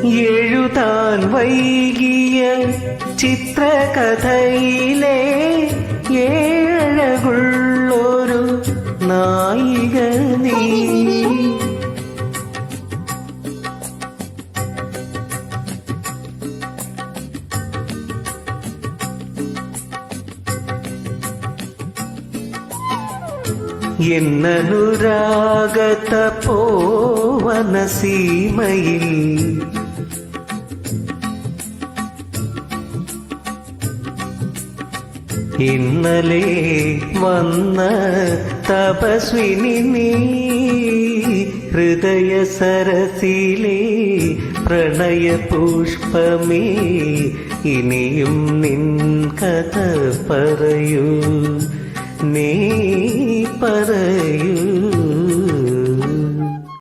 എഴുതാൻ വൈകിയ ചിത്രകഥയിലെ ഏഴകുള്ളൊരു നായിക നീ. എന്നനുരാഗത പോവന സീമയിൽ ഇന്നലെ വന്ന തപസ്വിനി നീ. ഹൃദയ സരസിലെ പ്രണയ പുഷ്പമേ, ഇനിയും നിൻ കഥ പറയൂ, നീ പറയൂ.